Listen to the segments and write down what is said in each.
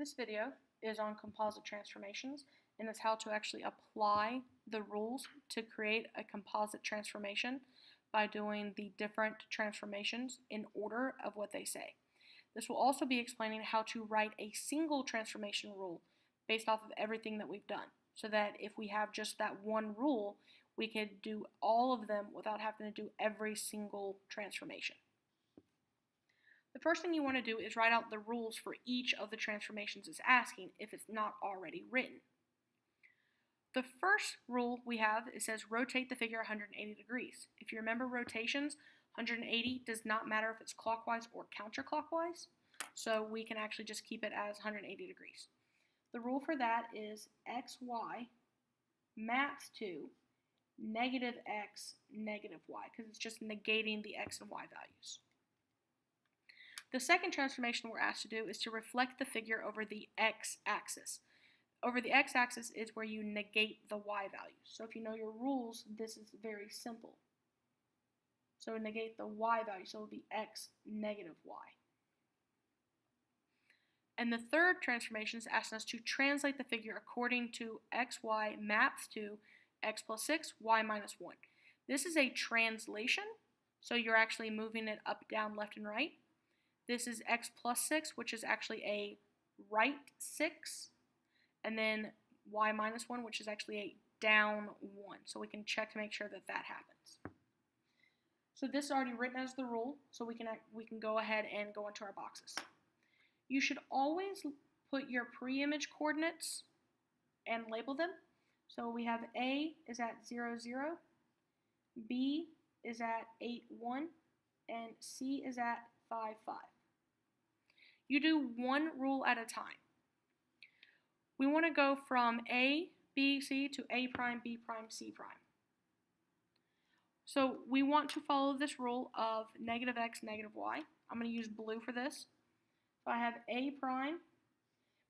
This video is on composite transformations, and it's how to actually apply the rules to create a composite transformation by doing the different transformations in order of what they say. This will also be explaining how to write a single transformation rule based off of everything that we've done, so that if we have just that one rule, we could do all of them without having to do every single transformation. The first thing you want to do is write out the rules for each of the transformations it's asking if it's not already written. The first rule we have, it says rotate the figure 180 degrees. If you remember rotations, 180 does not matter if it's clockwise or counterclockwise, so we can actually just keep it as 180 degrees. The rule for that is xy maps to negative x, negative y, because it's just negating the x and y values. The second transformation we're asked to do is to reflect the figure over the x-axis. Over the x-axis is where you negate the y values. So if you know your rules, this is very simple. So negate the y value, so it will be x negative y. And the third transformation is asking us to translate the figure according to xy maps to x plus 6, y minus 1. This is a translation, so you're actually moving it up, down, left, and right. This is x plus 6, which is actually a right 6, and then y minus 1, which is actually a down 1. So we can check to make sure that that happens. So this is already written as the rule, so we can go ahead and go into our boxes. You should always put your pre-image coordinates and label them. So we have A is at 0, 0, B is at 8, 1, and C is at 5, 5. You do one rule at a time. We want to go from A, B, C to A prime, B prime, C prime. So we want to follow this rule of negative x, negative y. I'm going to use blue for this. So I have A prime.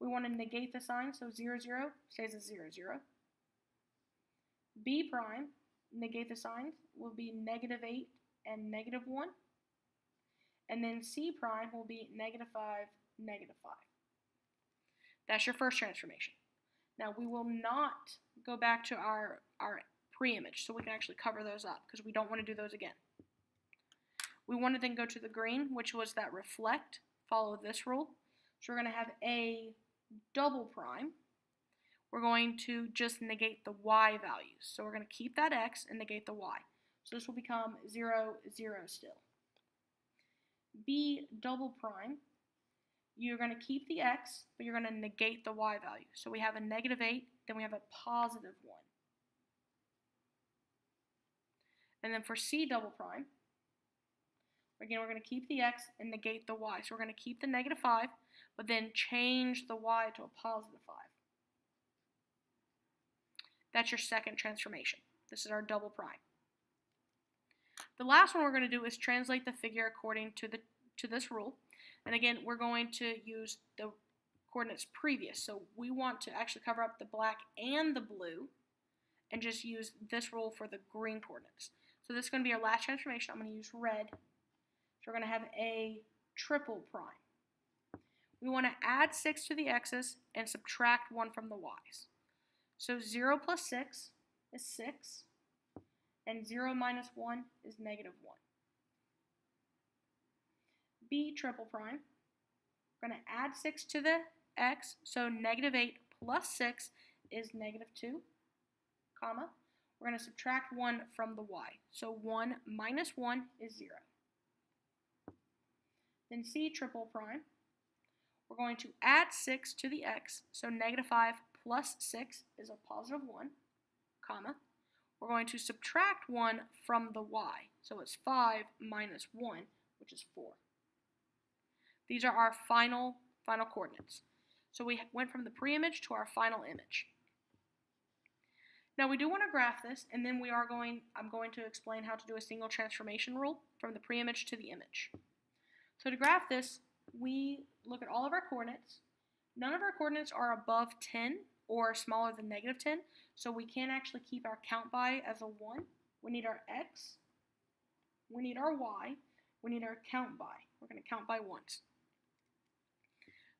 We want to negate the sign, so 0, 0 stays as 0, 0. B prime, negate the signs, will be negative 8 and negative 1. And then C prime will be negative 5, negative 5. That's your first transformation. Now we will not go back to our pre-image, so we can actually cover those up because we don't want to do those again. We want to then go to the green, which was that reflect, follow this rule. So we're going to have A double prime. We're going to just negate the y values. So we're going to keep that x and negate the y. So this will become 0, 0 still. B double prime, you're going to keep the x, but you're going to negate the y value. So we have a negative 8, then we have a positive 1. And then for C double prime, again, we're going to keep the x and negate the y. So we're going to keep the negative 5, but then change the y to a positive 5. That's your second transformation. This is our double prime. The last one we're going to do is translate the figure according to this rule. And again, we're going to use the coordinates previous. So we want to actually cover up the black and the blue and just use this rule for the green coordinates. So this is going to be our last transformation. I'm going to use red. So we're going to have a triple prime. We want to add 6 to the x's and subtract 1 from the y's. So 0 plus 6 is 6, and 0 minus 1 is negative 1. B triple prime, we're going to add 6 to the x, so negative 8 plus 6 is negative 2, comma. We're going to subtract 1 from the y, so 1 minus 1 is 0. Then C triple prime, we're going to add 6 to the x, so negative 5 plus 6 is a positive 1, comma. We're going to subtract 1 from the y, so it's 5 minus 1, which is 4. These are our final coordinates. So we went from the pre-image to our final image. Now we do want to graph this, and then I'm going to explain how to do a single transformation rule from the pre-image to the image. So to graph this, we look at all of our coordinates. None of our coordinates are above 10 or smaller than negative 10, so we can actually keep our count by as a 1. We need our x, we need our y, we need our count by. We're going to count by ones.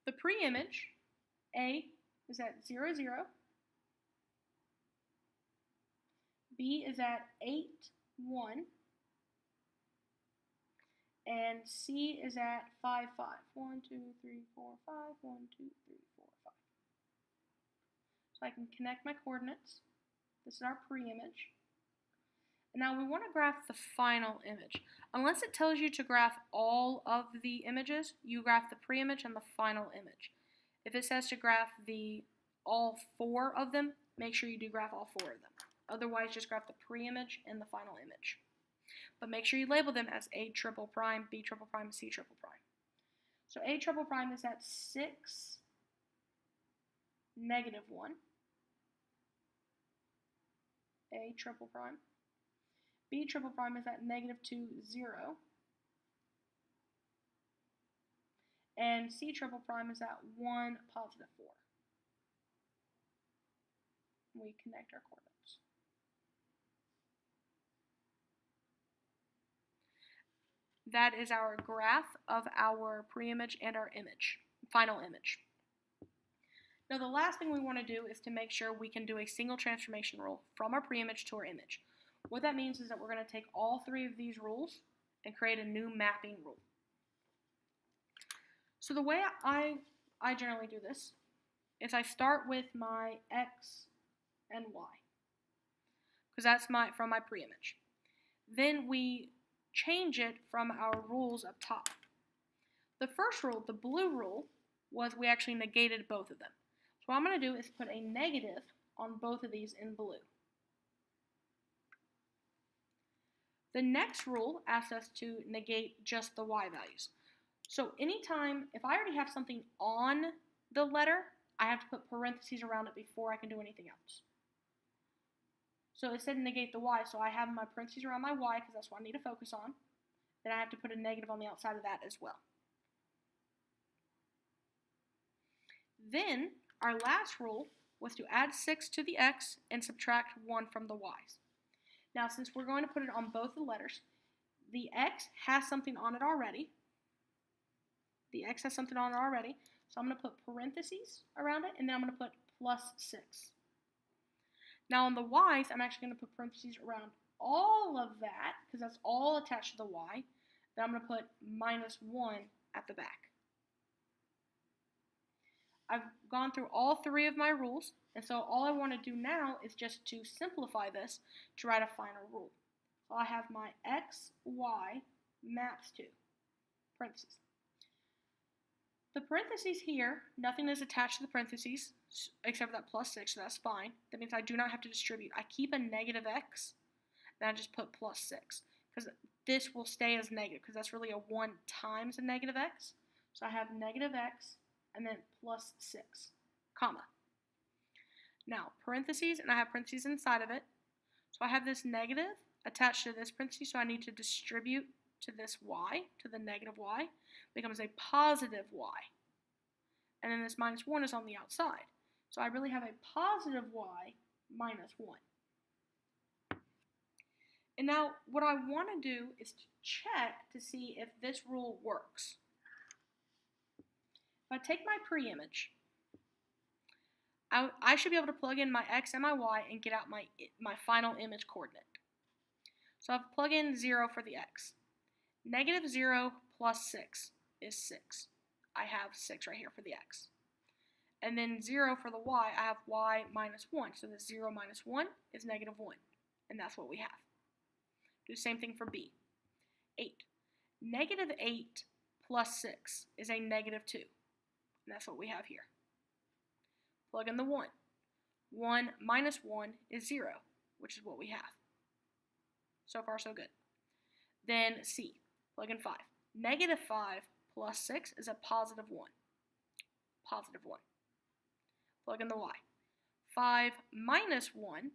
The pre-image A is at 0, 0. B is at 8, 1. And C is at 5, 5. 1, 2, 3, 4, 5. 1, 2, 3, 4, 5. So I can connect my coordinates. This is our pre-image. And now we want to graph the final image. Unless it tells you to graph all of the images, you graph the pre-image and the final image. If it says to graph all 4 of them, make sure you do graph all 4 of them. Otherwise, just graph the pre-image and the final image. But make sure you label them as A triple prime, B triple prime, C triple prime. So A triple prime is at 6, negative 1. A triple prime. B triple prime is at negative 2, 0. And C triple prime is at 1, positive 4. We connect our coordinates. That is our graph of our pre-image and our image, final image. Now the last thing we want to do is to make sure we can do a single transformation rule from our pre-image to our image. What that means is that we're going to take all 3 of these rules and create a new mapping rule. So the way I generally do this is I start with my X and Y, because that's from my pre-image. Then we change it from our rules up top. The first rule, the blue rule, was we actually negated both of them. So what I'm going to do is put a negative on both of these in blue. The next rule asks us to negate just the Y values. So anytime, if I already have something on the letter, I have to put parentheses around it before I can do anything else. So it said negate the Y, so I have my parentheses around my Y because that's what I need to focus on. Then I have to put a negative on the outside of that as well. Then our last rule was to add 6 to the X and subtract 1 from the Y's. Now since we're going to put it on both the letters, the X has something on it already. The X has something on it already, so I'm going to put parentheses around it, and then I'm going to put plus 6. Now on the Y's, I'm actually going to put parentheses around all of that, because that's all attached to the Y. Then I'm going to put minus 1 at the back. I've gone through all 3 of my rules, and so all I want to do now is just to simplify this to write a final rule. So I have my X, Y maps to parentheses. The parentheses here, nothing is attached to the parentheses except for that plus 6, so that's fine. That means I do not have to distribute. I keep a negative X, then I just put plus 6, because this will stay as negative, because that's really a 1 times a negative X. So I have negative X, and then plus 6, comma. Now, parentheses, and I have parentheses inside of it. So I have this negative attached to this parentheses, so I need to distribute to this Y, to the negative Y, becomes a positive Y. And then this minus 1 is on the outside. So I really have a positive Y minus 1. And now what I want to do is to check to see if this rule works. If I take my pre-image, I should be able to plug in my X and my Y and get out my final image coordinate. So I'll plug in 0 for the X. Negative 0 plus 6 is 6. I have 6 right here for the X. And then 0 for the Y, I have Y minus 1. So the 0 minus 1 is negative 1. And that's what we have. Do the same thing for B. 8. Negative 8 plus 6 is a negative 2. And that's what we have here. Plug in the 1. 1 minus 1 is 0, which is what we have. So far, so good. Then C. Plug in 5. Negative 5 plus 6 is a positive 1. Positive 1. Plug in the Y. 5 minus 1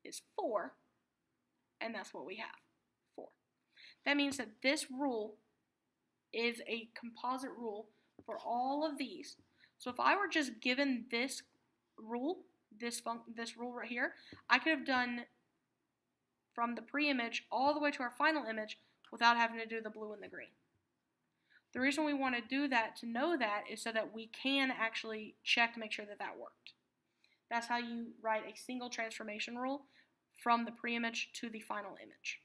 is 4, and that's what we have, 4. That means that this rule is a composite rule for all of these. So if I were just given this rule, this rule right here, I could have done from the pre-image all the way to our final image without having to do the blue and the green. The reason we want to do that, to know that, is so that we can actually check to make sure that that worked. That's how you write a single transformation rule from the pre-image to the final image.